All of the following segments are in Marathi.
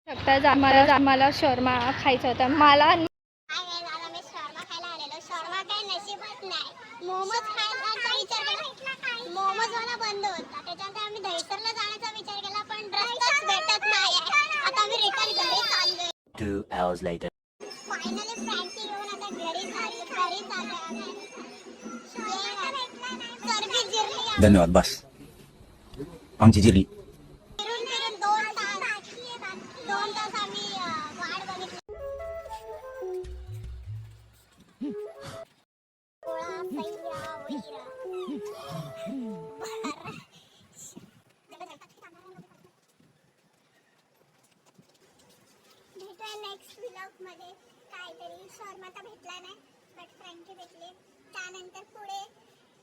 शकता मला शॉर्मा खायचा होता. मला मी शॉर्मा खायला आलेलो. शॉर्मा काही नशीबच नाही. मोमोज खायचा विचार केला, मोमोज वाला बंद होता. त्याच्यानंतर आम्ही दहीसरला जाण्याचा विचार केला, पण रस्ताच भेटत नाही. आता आम्ही रिटर्न घरी चाललोय. 2 hours later. फायनली फ्रँकी येऊन आता घरी चाललोय आम्ही. चरबी जिरली. धन्यवाद. बस आमची जिरली. फिरून 2 तास आम्ही वाट बघितली. भेटूया नेक्स्ट व्लॉग मध्ये. काहीतरी शॉर्मा तर भेटला नाही, बट फ्रँकी भेटली. त्यानंतर पुढे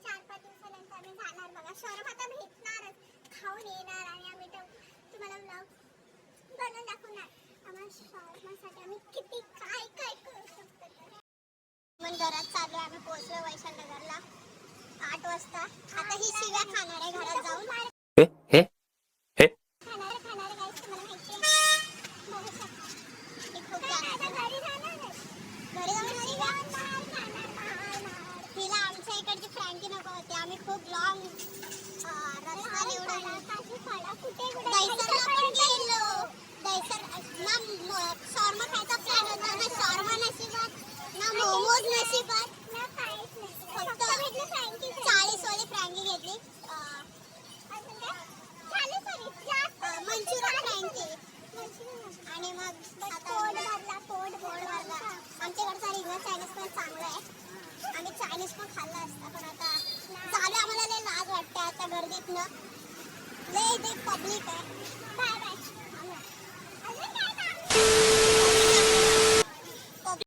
4-5 दिवसानंतर आम्ही जाणार बघा. शॉर्मा तर भेटणारच, खाऊन येणार आणि आम्ही तुम्हाला व्लॉग बनवून दाखवणार. आम्हाला शॉर्मासाठी आम्ही किती काय काय करू शकतो. मग घरात चालू आम्ही पोहोचलो वैशालनगरला 8 वाजता. आता ही शिव्या खाणार आहे घरात जाऊन. हे हे हे खाणार गाईस, तुम्हाला माहिती आहे. बघू शकता ही खूप जास्त घरी जाऊन शिव्या तिला आमच्या इकडची फ्रँकी नको होती. आम्ही खूप लॉंग रस्ता निवडून दहीसरला पण गेलो. दहीसर ना शॉर्मा खायचा प्लॅन होता, ना शॉर्मा नशिबात, ना मोमोज नशिबात, फक्त 40 वाली फ्रँकी घेतली. मंचुरियन फ्रँकी आणि मग आता पोट भरला. आमच्याकडचा रिंगा चायनीज पण चांगला आहे. आम्ही चायनीज पण खाल्ला असता, पण आता चालू आम्हाला लय लाज वाटते आता गर्दीतनं. लय पब्लिक आहे.